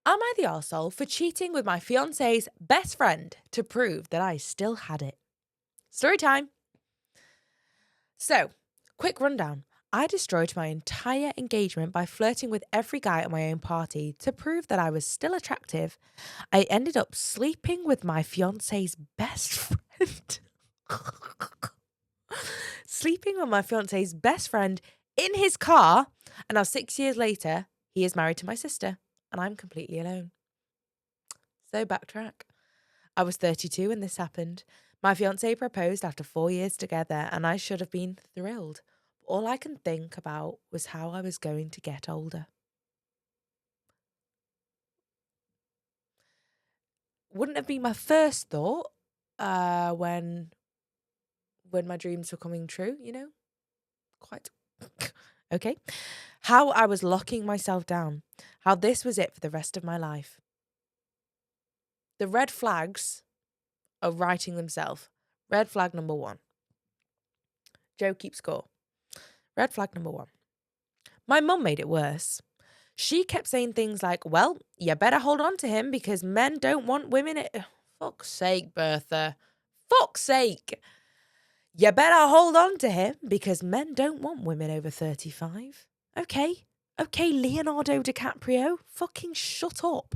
Am I the arsehole for cheating with my fiance's best friend to prove that I still had it? Story time. So, quick rundown. I destroyed my entire engagement by flirting with every guy at my own party to prove that I was still attractive. I ended up sleeping with my fiance's best friend. Sleeping with my fiance's best friend in his car. And now 6 years later, he is married to my sister and I'm completely alone. So backtrack. I was 32 when this happened. My fiancé proposed after 4 years together and I should have been thrilled. All I can think about was how I was going to get older. Wouldn't have been my first thought when my dreams were coming true, you know? Quite. Okay. How I was locking myself down. How this was it for the rest of my life. The red flags are writing themselves. Red flag number 1. Joe keeps score. Red flag number 1. My mum made it worse. She kept saying things like, well, you better hold on to him because men don't want women. Fuck's sake, Bertha. Fuck's sake. You better hold on to him because men don't want women over 35. Okay, Leonardo DiCaprio, fucking shut up.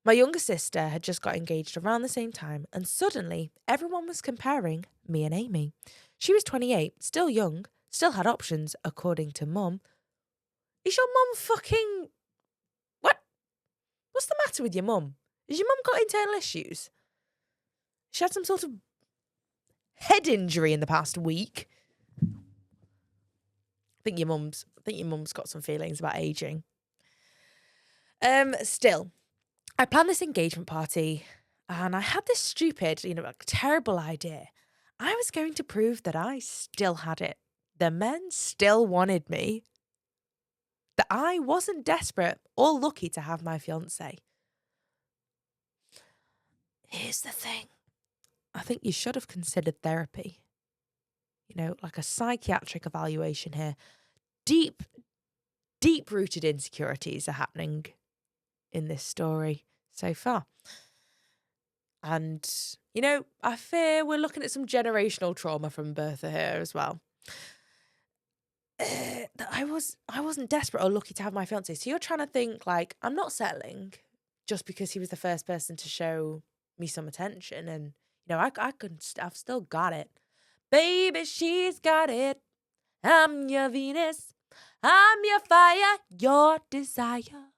My younger sister had just got engaged around the same time and suddenly everyone was comparing me and Amy. She was 28, still young, still had options, according to mum. Is your mum fucking... What? What's the matter with your mum? Has your mum got internal issues? She had some sort of head injury in the past week. I think your mum's got some feelings about aging. Still, I planned this engagement party and I had this stupid, terrible idea. I was going to prove that I still had it. The men still wanted me. That I wasn't desperate or lucky to have my fiancé. Here's the thing. I think you should have considered therapy. Like a psychiatric evaluation here. Deep-rooted insecurities are happening in this story so far. And, I fear we're looking at some generational trauma from Bertha here as well. I wasn't desperate or lucky to have my fiancé. So you're trying to think, like, I'm not settling just because he was the first person to show me some attention. And, I've still got it. Baby, she's got it. I'm your Venus. I'm your fire, your desire.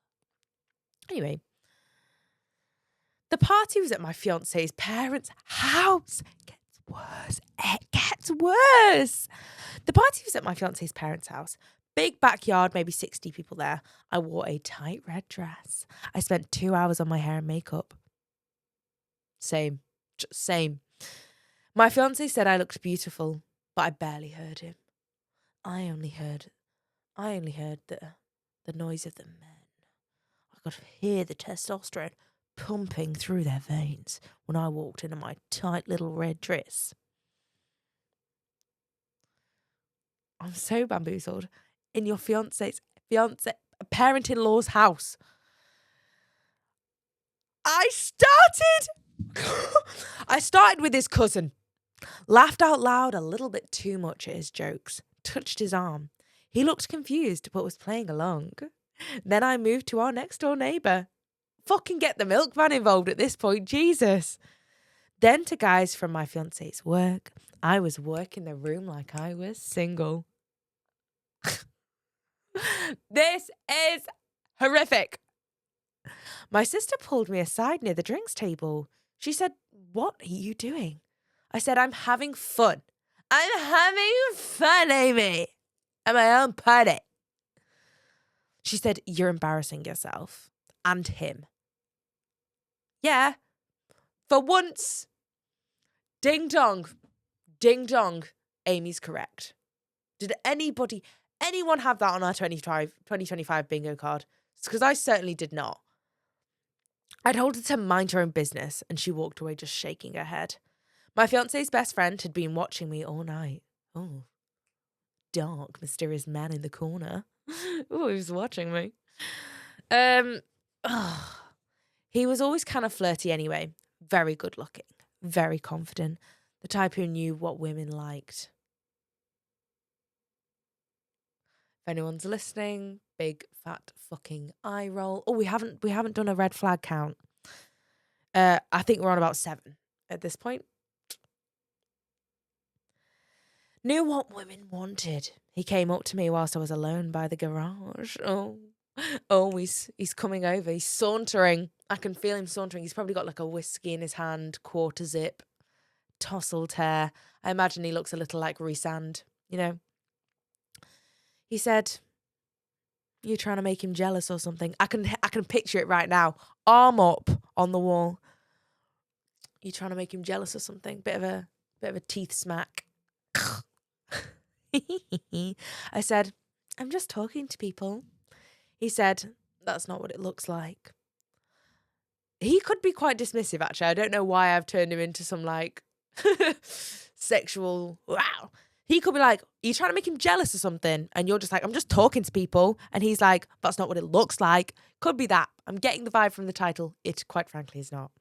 Anyway, the party was at my fiance's parents' house. It gets worse. The party was at my fiance's parents' house. Big backyard, maybe 60 people there. I wore a tight red dress. I spent 2 hours on my hair and makeup. Same. My fiancé said I looked beautiful, but I barely heard him. I only heard the noise of the men. I could hear the testosterone pumping through their veins when I walked into my tight little red dress. I'm so bamboozled. In your parent-in-law's house. I started with his cousin. Laughed out loud a little bit too much at his jokes. Touched his arm. He looked confused but was playing along. Then I moved to our next door neighbour. Fucking get the milkman involved at this point, Jesus. Then to guys from my fiance's work. I was working the room like I was single. This is horrific. My sister pulled me aside near the drinks table. She said, "What are you doing?" I said, "I'm having fun. I'm having fun, Amy. At my own party." She said, "You're embarrassing yourself. And him." Yeah. For once. Ding dong. Ding dong. Amy's correct. Did anyone have that on our 2025 bingo card? It's because I certainly did not. I told her to mind her own business and she walked away just shaking her head. My fiance's best friend had been watching me all night. Oh, dark, mysterious man in the corner. Oh, he was watching me. He was always kind of flirty anyway. Very good looking. Very confident. The type who knew what women liked. If anyone's listening, big fat fucking eye roll. Oh, we haven't done a red flag count. I think we're on about 7 at this point. Knew what women wanted. He came up to me whilst I was alone by the garage. Oh, he's coming over. He's sauntering. I can feel him sauntering. He's probably got like a whiskey in his hand, quarter zip, tousled hair. I imagine he looks a little like Rhysand, you know. He said, "You're trying to make him jealous or something." I can picture it right now. Arm up on the wall. "You're trying to make him jealous or something." Bit of a teeth smack. I said, "I'm just talking to people." He said, "That's not what it looks like." He could be quite dismissive, actually. I don't know why I've turned him into some like sexual. Wow. He could be like, "Are you trying to make him jealous or something?" And you're just like, "I'm just talking to people." And he's like, "That's not what it looks like." Could be that. I'm getting the vibe from the title. It, quite frankly, is not.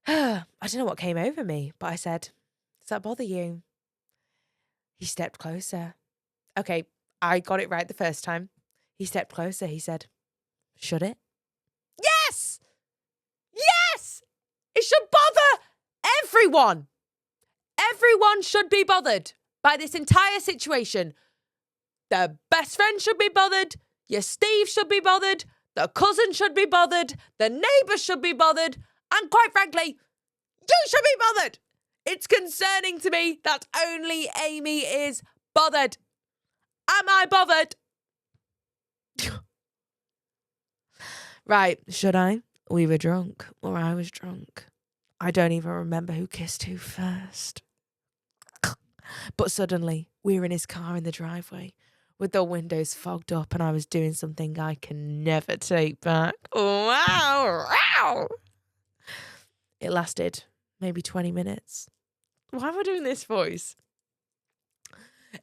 I don't know what came over me, but I said, "Does that bother you?" He stepped closer. Okay, I got it right the first time. He stepped closer. He said, "Should it?" Yes! Yes! It should bother everyone. Everyone should be bothered by this entire situation. The best friend should be bothered. Your Steve should be bothered. The cousin should be bothered. The neighbour should be bothered. And quite frankly, you should be bothered. It's concerning to me that only Amy is bothered. Am I bothered? Right, should I? We were drunk, or I was drunk. I don't even remember who kissed who first. But suddenly, we were in his car in the driveway, with the windows fogged up, and I was doing something I can never take back. Wow! Wow! It lasted maybe 20 minutes. Why am I doing this voice?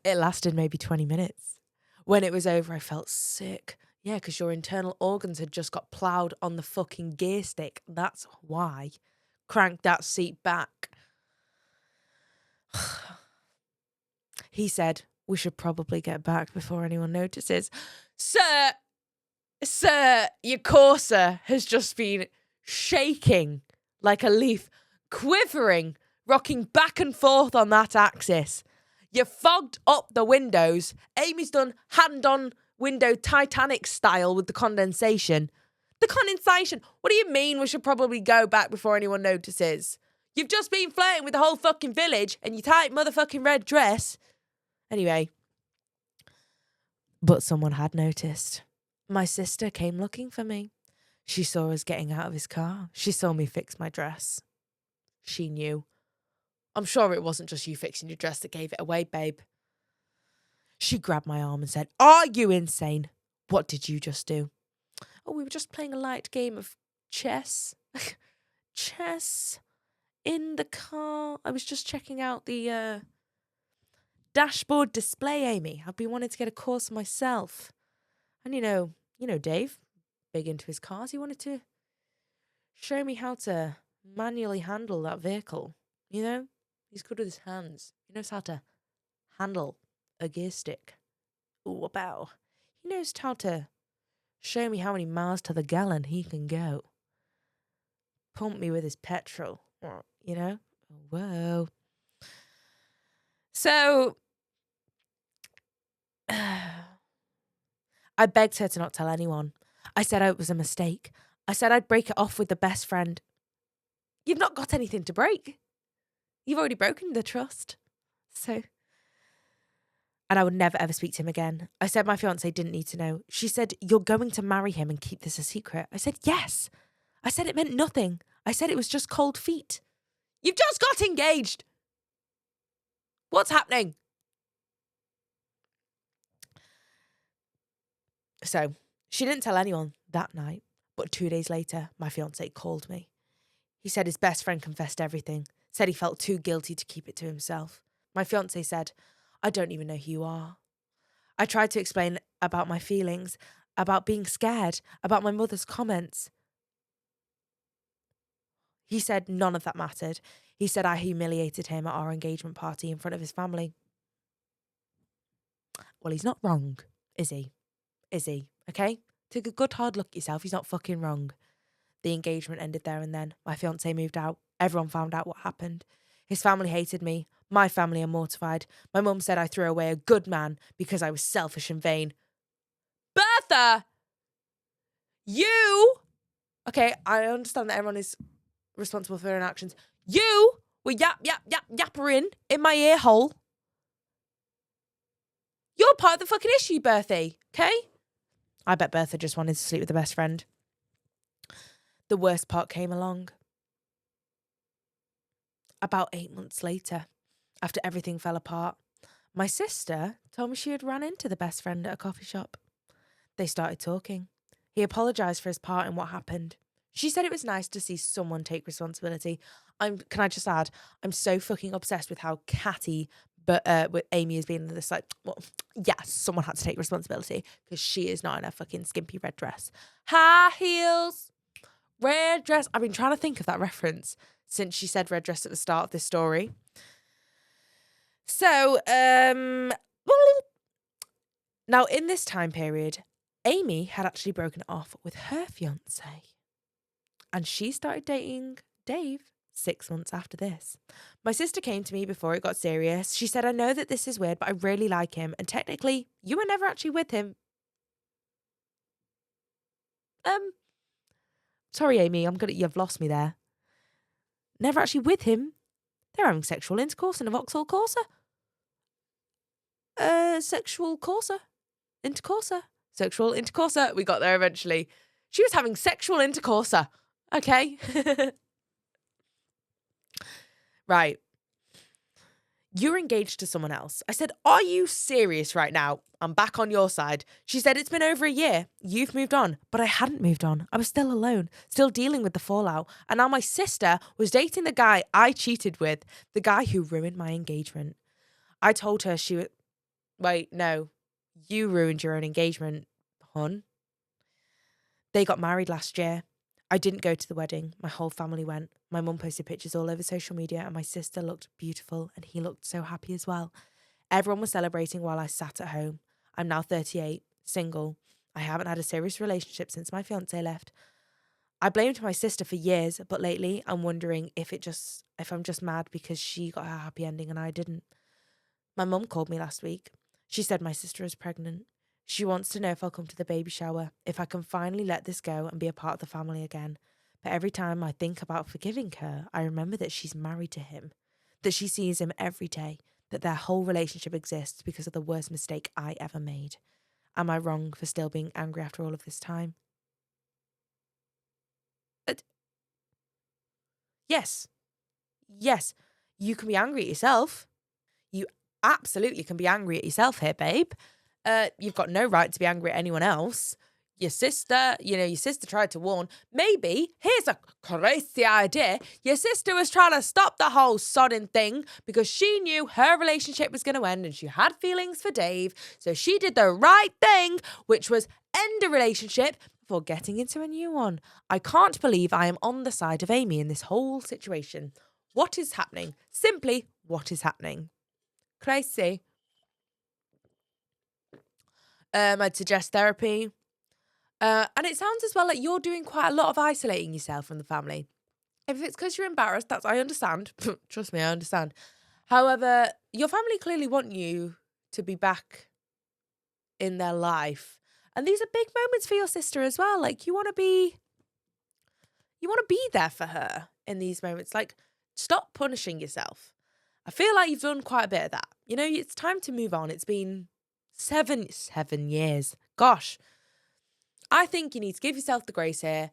It lasted maybe 20 minutes. When it was over, I felt sick. Yeah, because your internal organs had just got ploughed on the fucking gear stick. That's why. Crank that seat back. He said, "We should probably get back before anyone notices." Sir, your Corsa has just been shaking like a leaf, quivering, rocking back and forth on that axis. You fogged up the windows. Amy's done hand-on window Titanic style with the condensation. The condensation? What do you mean we should probably go back before anyone notices? You've just been flirting with the whole fucking village and your tight motherfucking red dress. Anyway. But someone had noticed. My sister came looking for me. She saw us getting out of his car. She saw me fix my dress. She knew. I'm sure it wasn't just you fixing your dress that gave it away, babe. She grabbed my arm and said, "Are you insane? What did you just do?" "Oh, we were just playing a light game of chess." Chess? In the car? I was just checking out the dashboard display, Amy. I've been wanting to get a course myself. And you know Dave, big into his cars. He wanted to show me how to manually handle that vehicle. You know? He's good with his hands. He knows how to handle a gear stick. Ooh, wow. He knows how to show me how many miles to the gallon he can go. Pump me with his petrol. You know? Whoa. So, I begged her to not tell anyone. I said it was a mistake. I said I'd break it off with the best friend. You've not got anything to break. You've already broken the trust. So, and I would never ever speak to him again. I said my fiance didn't need to know. She said, "You're going to marry him and keep this a secret." I said, "Yes." I said it meant nothing. I said it was just cold feet. You've just got engaged. What's happening? So, she didn't tell anyone that night, but 2 days later, my fiance called me. He said his best friend confessed everything, said he felt too guilty to keep it to himself. My fiance said, "I don't even know who you are." I tried to explain about my feelings, about being scared, about my mother's comments. He said none of that mattered. He said I humiliated him at our engagement party in front of his family. Well, he's not wrong, is he? Is he? Okay? Take a good hard look at yourself. He's not fucking wrong. The engagement ended there and then. My fiancé moved out. Everyone found out what happened. His family hated me. My family are mortified. My mum said I threw away a good man because I was selfish and vain. Bertha! You! Okay, I understand that everyone is responsible for their own actions. You were yappering in my ear hole. You're part of the fucking issue, Berthie, okay? I bet Bertha just wanted to sleep with the best friend. The worst part came along. About 8 months later, after everything fell apart, my sister told me she had run into the best friend at a coffee shop. They started talking. He apologised for his part in what happened. She said it was nice to see someone take responsibility. Can I just add, I'm so fucking obsessed with how catty with Amy has been this, like, well, yeah, someone had to take responsibility because she is not in a fucking skimpy red dress. High heels, red dress. I've been trying to think of that reference since she said red dress at the start of this story. So, now in this time period, Amy had actually broken it off with her fiancé. And she started dating Dave 6 months after this. My sister came to me before it got serious. She said, I know that this is weird, but I really like him. And technically, you were never actually with him. Sorry, Amy, you've lost me there. Never actually with him. They're having sexual intercourse in a Vauxhall Corsa. Sexual Corsa. Intercourse. Sexual intercourse. We got there eventually. She was having sexual intercourse. Okay. Right. You're engaged to someone else. I said, are you serious right now? I'm back on your side. She said, it's been over a year. You've moved on. But I hadn't moved on. I was still alone, still dealing with the fallout. And now my sister was dating the guy I cheated with, the guy who ruined my engagement. I told her she would... Wait, no. You ruined your own engagement, hon. They got married last year. I didn't go to the wedding. My whole family went. My mum posted pictures all over social media and my sister looked beautiful and he looked so happy as well. Everyone was celebrating while I sat at home. I'm now 38, single. I haven't had a serious relationship since my fiancé left. I blamed my sister for years, but lately I'm wondering if I'm just mad because she got her happy ending and I didn't. My mum called me last week. She said my sister is pregnant. She wants to know if I'll come to the baby shower, if I can finally let this go and be a part of the family again. But every time I think about forgiving her, I remember that she's married to him, that she sees him every day, that their whole relationship exists because of the worst mistake I ever made. Am I wrong for still being angry after all of this time? Yes. Yes. You can be angry at yourself. You absolutely can be angry at yourself here, babe. You've got no right to be angry at anyone else. Your sister tried to warn. Maybe, here's a crazy idea. Your sister was trying to stop the whole sodding thing because she knew her relationship was going to end and she had feelings for Dave. So she did the right thing, which was end a relationship before getting into a new one. I can't believe I am on the side of Amy in this whole situation. What is happening? Simply, what is happening? Crazy. I'd suggest therapy. And it sounds as well like you're doing quite a lot of isolating yourself from the family. If it's because you're embarrassed, I understand. Trust me, I understand. However, your family clearly want you to be back in their life. And these are big moments for your sister as well. Like you want to be there for her in these moments. Like, stop punishing yourself. I feel like you've done quite a bit of that. You know, it's time to move on. It's been 7 years. Gosh. I think you need to give yourself the grace here.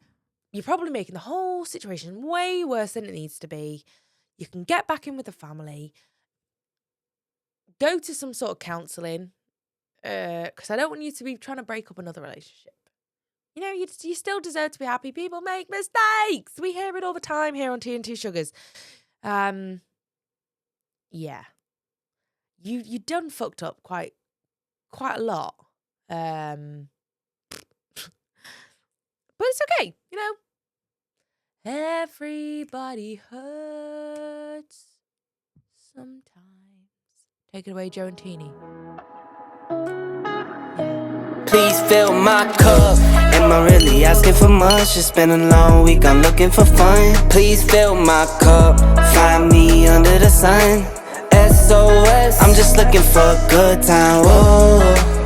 You're probably making the whole situation way worse than it needs to be. You can get back in with the family. Go to some sort of counselling. Because I don't want you to be trying to break up another relationship. You know, you still deserve to be happy. People make mistakes. We hear it all the time here on Tea and Two Sugars. Yeah. You done fucked up quite a lot. But it's okay, you know. Everybody hurts sometimes. Take it away, Joe and Teeny. Please fill my cup. Am I really asking for much? It's been a long week, I'm looking for fun. Please fill my cup. Find me under the sun. SOS, I'm just looking for a good time. Whoa.